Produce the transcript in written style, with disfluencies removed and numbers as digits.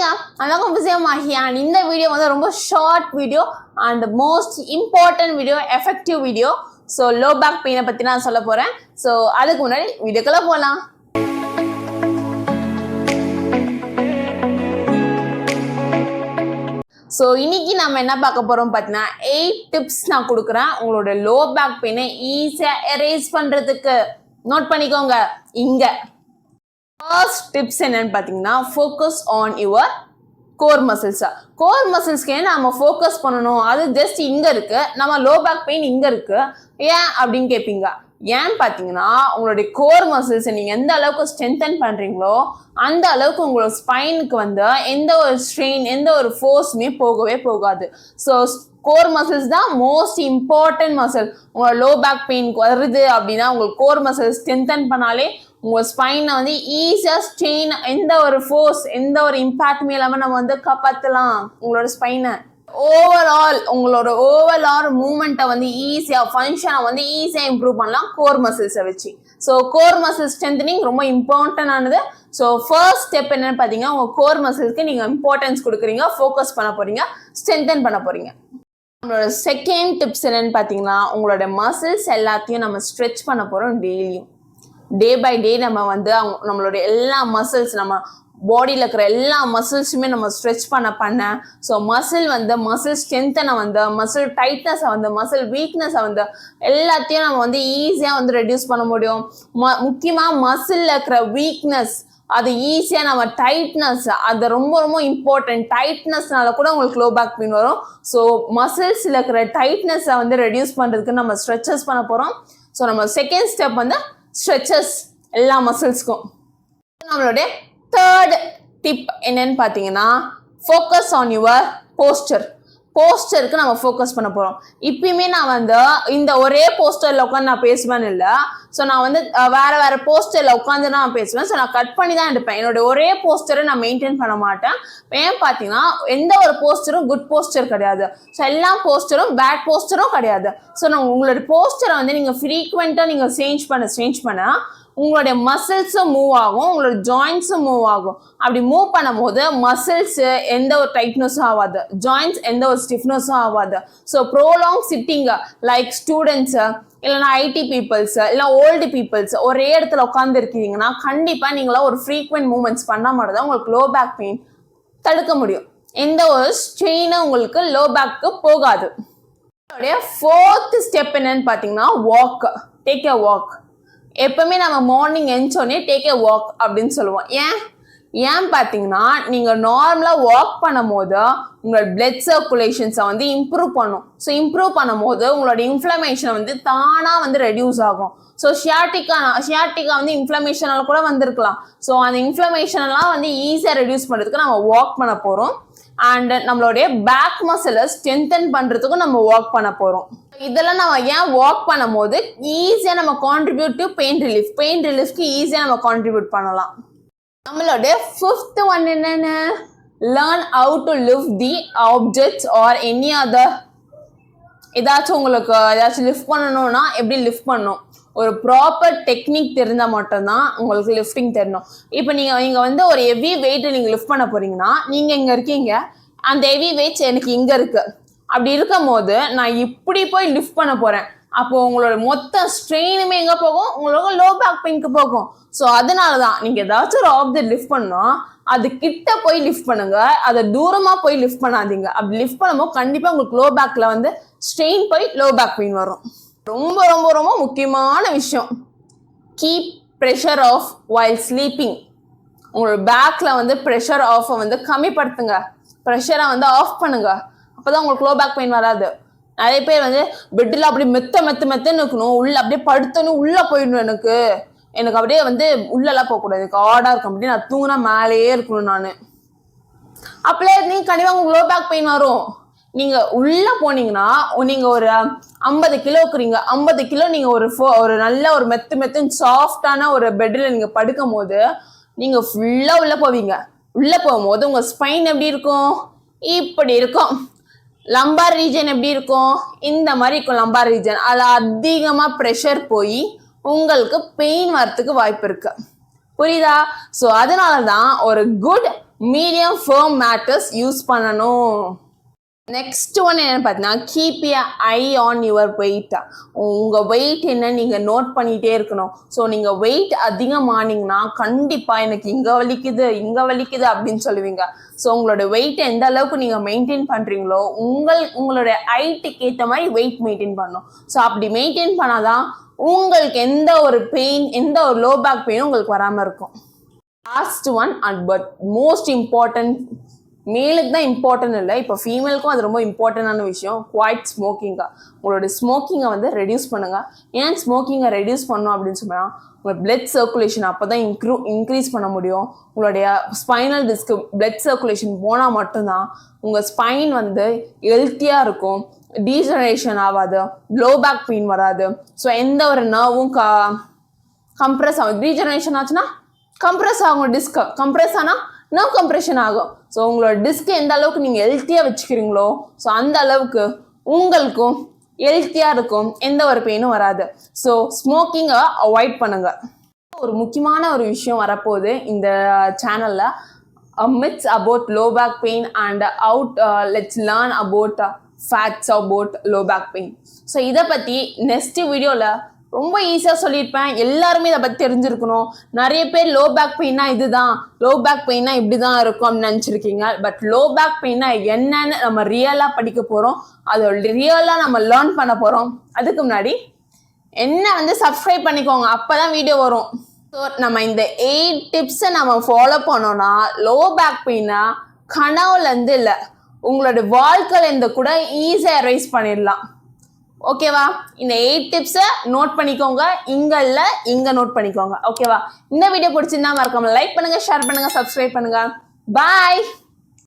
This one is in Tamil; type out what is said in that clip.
ஹாய்ங்க, வணக்கம் விஜயமாகி. அண்ட் இந்த வீடியோ வந்து ரொம்ப short video and most important video, effective video. So low back பெயினை பற்றி நான் சொல்ல போகிறேன். ஸோ அதுக்கு முன்னாடி வீடியோக்குள்ளே போகலாம். ஸோ இன்னைக்கு நம்ம என்ன பார்க்க போகிறோம் பார்த்தீங்கன்னா 8 டிப்ஸ் நான் கொடுக்குறேன் உங்களோட லோ பேக் பெயினை ஈஸியாக எரேஸ் பண்ணுறதுக்கு. நோட் பண்ணிக்கோங்க. இங்கே ஃபர்ஸ்ட் டிப்ஸ் என்னன்னு பார்த்தீங்கன்னா, focus on your core muscles. Core மசில்ஸ்க்கு நம்ம ஃபோக்கஸ் பண்ணணும். அது ஜஸ்ட் இங்கே இருக்கு, நம்ம லோ பேக் பெயின் இங்கே இருக்கு. ஏன் அப்படின்னு கேட்பீங்க. ஏன்னு பார்த்தீங்கன்னா, உங்களுடைய கோர் மசில்ஸை நீங்கள் எந்த அளவுக்கு ஸ்ட்ரென்தன் பண்ணுறீங்களோ அந்த அளவுக்கு உங்களோட ஸ்பைனுக்கு வந்து எந்த ஒரு ஸ்ட்ரெயின், எந்த ஒரு ஃபோர்ஸுமே போகவே போகாது. ஸோ கோர் மசில்ஸ் தான் மோஸ்ட் இம்பார்ட்டன்ட் மசில். உங்களோட லோ பேக் பெயினுக்கு வருது அப்படின்னா உங்களுக்கு கோர் மசில் ஸ்ட்ரென்தன் பண்ணாலே உங்கள் ஸ்பைனை வந்து ஈஸியாக ஸ்ட்ரெயின், எந்த ஒரு ஃபோர்ஸ், எந்த ஒரு இம்பேக்ட்மே இல்லாமல் நம்ம வந்து காப்பாற்றலாம் உங்களோட ஸ்பைனை. உங்களோட ஓவரால் மூமெண்ட்டை வந்து ஈஸியாக, ஃபங்க்ஷனை வந்து ஈஸியாக இம்ப்ரூவ் பண்ணலாம் கோர் மசில்ஸை வச்சு. ஸோ கோர் மசில் ஸ்ட்ரென்தனிங் ரொம்ப இம்பார்ட்டன்ட் ஆனது. ஸோ ஃபர்ஸ்ட் ஸ்டெப் என்னன்னு பார்த்தீங்கன்னா, உங்கள் கோர் மசில்ஸ்க்கு நீங்கள் இம்பார்ட்டன்ஸ் கொடுக்குறீங்க, ஃபோக்கஸ் பண்ண போகிறீங்க, ஸ்ட்ரென்தன் பண்ண போகிறீங்க. நம்மளோட செகண்ட் டிப்ஸ் என்னன்னு பார்த்தீங்கன்னா, உங்களோட மசில்ஸ் எல்லாத்தையும் நம்ம ஸ்ட்ரெச் பண்ண போகிறோம் டெய்லியும். டே பை டே நம்ம வந்து நம்மளுடைய எல்லா மசில்ஸ், நம்ம பாடியில் இருக்கிற எல்லா மசில்ஸுமே நம்ம ஸ்ட்ரெச் பண்ண ஸோ மசில் ஸ்ட்ரென்த்தனை வந்து, மசில் டைட்னஸை வந்து, மசில் வீக்னஸை வந்து எல்லாத்தையும் நம்ம வந்து ஈஸியாக வந்து ரெடியூஸ் பண்ண முடியும். முக்கியமாக மசிலில் இருக்கிற வீக்னஸ் அது ஈஸியாக நம்ம டைட்னஸ், அது ரொம்ப ரொம்ப இம்பார்ட்டன்ட். டைட்னஸ்னால கூட உங்களுக்கு லோ பேக் பெயின் வரும். ஸோ மசில்ஸில் இருக்கிற டைட்னஸை வந்து ரெடியூஸ் பண்ணுறதுக்கு நம்ம ஸ்ட்ரெச்சஸ் பண்ண போகிறோம். ஸோ நம்ம செகண்ட் ஸ்டெப் வந்து ஸ்ட்ரெச்சஸ் எல்லா மசில்ஸ்க்கும். நம்மளுடைய தேர்ட் டிப் என்னன்னு பார்த்தீங்கன்னா, ஃபோக்கஸ் ஆன் யுவர் போஸ்டருக்கு நம்ம ஃபோக்கஸ் பண்ண போகிறோம். இப்பயுமே நான் வந்து இந்த ஒரே போஸ்டரில் உட்காந்து நான் பேசுவேன்னு இல்லை. ஸோ நான் வந்து வேறு போஸ்டரில் உட்காந்து நான் பேசுவேன். ஸோ நான் கட் பண்ணி தான் எடுப்பேன். என்னோட ஒரே போஸ்டரை நான் மெயின்டைன் பண்ண மாட்டேன். ஏன் பார்த்தீங்கன்னா, எந்த ஒரு போஸ்டரும் குட் போஸ்டர் கிடையாது. ஸோ எல்லா போஸ்டரும் பேட் போஸ்டரும் கிடையாது. ஸோ நான் உங்களோட போஸ்டரை வந்து நீங்கள் ஃப்ரீக்வெண்ட்டாக நீங்கள் சேஞ்ச் பண்ண உங்களுடைய மசில்ஸும் மூவ் ஆகும், உங்களோட ஜாயின்ஸும் மூவ் ஆகும். அப்படி மூவ் பண்ணும்போது மசில்ஸு எந்த ஒரு டைட்னஸும் ஆகாது, ஜாயின்ஸ் எந்த ஒரு ஸ்டிஃப்னஸும் ஆகாது. ஸோ ப்ரோலாங் சிட்டிங்கு லைக் ஸ்டூடெண்ட்ஸு, இல்லைனா ஐடி பீப்புள்ஸு, இல்லை ஓல்டு பீப்புள்ஸ் ஒரே இடத்துல உட்காந்து இருக்கீங்கன்னா கண்டிப்பாக நீங்களாம் ஒரு ஃப்ரீக்வெண்ட் மூவ்மெண்ட்ஸ் பண்ண மாதிரி தான் உங்களுக்கு லோ பேக் பெயின் தடுக்க முடியும். எந்த ஒரு ஸ்ட்ரெயினும் உங்களுக்கு லோ பேக்கு போகாது. ஃபோர்த் ஸ்டெப் என்னன்னு பார்த்தீங்கன்னா, டேக் எ வாக். எப்பவுமே நம்ம மார்னிங் எழுந்தோடனே டேக் எ வாக் அப்படின்னு சொல்லுவோம். ஏன் பார்த்தீங்கன்னா, நீங்கள் நார்மலாக வாக் பண்ணும் போது உங்களோட பிளட் சர்க்குலேஷன்ஸை வந்து இம்ப்ரூவ் பண்ணும். ஸோ இம்ப்ரூவ் பண்ணும் போது உங்களோட இன்ஃப்ளமேஷன் வந்து தானாக வந்து ரெடியூஸ் ஆகும். ஸோ ஷியாட்டிக்கா வந்து இன்ஃப்ளமேஷனால கூட வந்திருக்கலாம். ஸோ அந்த இன்ஃப்ளமேஷனெல்லாம் வந்து ஈஸியாக ரெடியூஸ் பண்ணுறதுக்கு நம்ம வாக் பண்ண போகிறோம். அண்ட் நம்மளுடைய பேக் மசிலை ஸ்ட்ரென்தன் பண்ணுறதுக்கும் நம்ம வாக் பண்ண போகிறோம். இதெல்லாம் நம்ம ஏன் வாக் பண்ணும் போது ஈஸியாக நம்ம கான்ட்ரிபியூட் டு பெயின் ரிலீஃப்க்கு ஈஸியாக நம்ம கான்ட்ரிபியூட் பண்ணலாம். நம்மளுடைய ஃபிஃப்த் ஒன் என்னென்னு, learn how to lift the objects or any other. ஏதாச்சும் லிஃப்ட் பண்ணணும்னா எப்படி லிஃப்ட் பண்ணணும், ஒரு ப்ராப்பர் டெக்னிக் தெரிந்தால் மட்டும்தான் உங்களுக்கு லிஃப்டிங் தெரியணும். இப்போ நீங்கள் வந்து ஒரு ஹெவி வெயிட்டை நீங்கள் லிஃப்ட் பண்ண போகிறீங்கன்னா, நீங்கள் இங்கே இருக்கீங்க, அந்த ஹெவி வெயிட்ஸ் எனக்கு இங்கே இருக்குது. அப்படி இருக்கும் போது நான் இப்படி போய் லிஃப்ட் பண்ண போகிறேன். அப்போது உங்களோட மொத்த ஸ்ட்ரெயினுமே எங்கே போகும், உங்களோட லோ பேக் பெயினுக்கு போகும். ஸோ அதனால தான் நீங்கள் ஏதாச்சும் ஒரு ஆப்ஜெக்ட் லிஃப்ட் பண்ணோம், அது கிட்ட போய் லிஃப்ட் பண்ணுங்க, அதை தூரமாக போய் லிஃப்ட் பண்ணாதீங்க. அப்படி லிஃப்ட் பண்ணும்போது கண்டிப்பாக உங்களுக்கு லோ பேக்கில் வந்து ஸ்ட்ரெயின் போய் லோ பேக் பெயின் வரும். ரொம்ப ரொம்ப ரொம்ப முக்கியமான விஷயம், keep pressure off while sleeping. உங்களோட பேக்கில் வந்து ப்ரெஷர் ஆஃபை வந்து கம்மிப்படுத்துங்க, ப்ரெஷரை வந்து ஆஃப் பண்ணுங்க. அப்போ தான் உங்களுக்கு லோ பேக் பெயின் வராது. நிறைய பேர் வந்து பெட்டில் அப்படி மெத்தன்னு இருக்கணும், உள்ளே அப்படியே படுத்தணும், உள்ளே போயிடணும், எனக்கு அப்படியே வந்து உள்ளெல்லாம் போகக்கூடாது, எனக்கு ஆடாக இருக்கும், அப்படியே நான் தூங்கினா மேலேயே இருக்கணும். நான் அப்படியே நீங்கள் கண்டிப்பாக உங்களுக்கு லோ பேக் பெயின் வரும். நீங்கள் உள்ளே போனீங்கன்னா, நீங்கள் ஒரு 50 கிலோ இருக்கிறீங்க, 50 கிலோ நீங்கள் ஒரு நல்ல ஒரு மெத்துன்னு சாஃப்டான ஒரு பெட்டில் நீங்கள் படுக்கும் போது நீங்கள் ஃபுல்லாக உள்ளே போவீங்க. உள்ளே போகும்போது உங்கள் ஸ்பைன் எப்படி இருக்கும், இப்படி இருக்கும். லம்பார் ரீஜன் எப்படி இருக்கும், இந்த மாதிரி இருக்கும் லம்பார் ரீஜன். அதில் அதிகமாக ப்ரெஷர் போய் உங்களுக்கு பெயின் வரத்துக்கு வாய்ப்பு இருக்கு. புரியுதா? ஸோ அதனால தான் ஒரு good medium firm mattress use பண்ணணும். நெக்ஸ்ட் ஒன் என்னன்னு பார்த்தீங்கன்னா keep a eye on your weight. உங்கள் வெயிட் என்ன நீங்கள் நோட் பண்ணிகிட்டே இருக்கணும். ஸோ நீங்கள் வெயிட் அதிகமானீங்கன்னா கண்டிப்பாக எனக்கு இங்கே வலிக்குது அப்படின்னு சொல்லுவீங்க. ஸோ உங்களோட வெயிட் எந்த அளவுக்கு நீங்கள் மெயின்டைன் பண்ணுறீங்களோ உங்களுடைய ஹைட்டுக்கு ஏற்ற மாதிரி வெயிட் மெயின்டைன் பண்ணணும். ஸோ அப்படி மெயின்டைன் பண்ணாதான் உங்களுக்கு எந்த ஒரு பெயின், எந்த ஒரு லோ பேக் பெயினும் உங்களுக்கு வராமல் இருக்கும். Last one and but most important, மேலுக்கு தான் இம்பார்ட்டன்ட் இல்லை, இப்போ ஃபீமேலுக்கும் அது ரொம்ப இம்பார்ட்டண்டான விஷயம், குவாய்ட் ஸ்மோக்கிங்கா. உங்களோட ஸ்மோக்கிங்கை வந்து ரெடியூஸ் பண்ணுங்கள். ஏன் ஸ்மோக்கிங்கை ரெடியூஸ் பண்ணணும் அப்படின்னு சொன்னால் உங்கள் பிளட் சர்க்குலேஷன் அப்போ தான் இன்க்ரீஸ் பண்ண முடியும். உங்களுடைய ஸ்பைனல் டிஸ்க்கு பிளட் சர்க்குலேஷன் போனால் மட்டும்தான் உங்கள் ஸ்பைன் வந்து ஹெல்த்தியாக இருக்கும், டீஜெனரேஷன் ஆகாது, லோ பேக் பெயின் வராது. ஸோ எந்த ஒரு நர்வும் கம்ப்ரெஸ் ஆகும். டீஜெனரேஷன் ஆச்சுன்னா கம்ப்ரெஸ் ஆகும், டிஸ்க் கம்ப்ரெஸ் ஆனால் நர்வ் கம்ப்ரெஷன் ஆகும். ஸோ உங்களோட டிஸ்க்கு எந்த அளவுக்கு நீங்கள் ஹெல்த்தியாக வச்சுக்கிறீங்களோ ஸோ அந்த அளவுக்கு உங்களுக்கும் ஹெல்த்தியாக இருக்கும், எந்த ஒரு பெயினும் வராது. ஸோ ஸ்மோக்கிங்கை அவாய்ட் பண்ணுங்கள். ஒரு முக்கியமான ஒரு விஷயம் வரப்போகுது இந்த சேனலில், myths about low back pain and let's learn about facts about low back pain. So இதை பற்றி நெக்ஸ்ட் வீடியோவில் ரொம்ப ஈஸியாக சொல்லியிருப்பேன். எல்லாருமே இதை பற்றி தெரிஞ்சிருக்கணும். நிறைய பேர் லோ பேக் பெயின்னா இதுதான், லோ பேக் பெயின்னா இப்படி தான் இருக்கும் அப்படின்னு நினச்சிருக்கீங்க. பட் லோ பேக் பெயின்னா என்னன்னு நம்ம ரியலாக படிக்க போகிறோம், அதோட ரியலாக நம்ம லேர்ன் பண்ண போகிறோம். அதுக்கு முன்னாடி என்ன வந்து சப்ஸ்கிரைப் பண்ணிக்கோங்க, அப்போ தான் வீடியோ வரும். ஸோ நம்ம இந்த 8 டிப்ஸை நம்ம ஃபாலோ பண்ணோன்னா லோ பேக் பெயின்னா கனவுலேருந்து இல்லை, உங்களோட வாழ்க்கையிலேருந்து கூட ஈஸியாக எரேஸ் பண்ணிடலாம். ஓகேவா? இந்த 8 டிப்ஸை நோட் பண்ணிக்கோங்க, இங்கே நோட் பண்ணிக்கோங்க. ஓகேவா? இந்த வீடியோ பிடிச்சிருந்தா மறக்காம லைக் பண்ணுங்க, ஷேர் பண்ணுங்க, சப்ஸ்கிரைப் பண்ணுங்க. பாய்.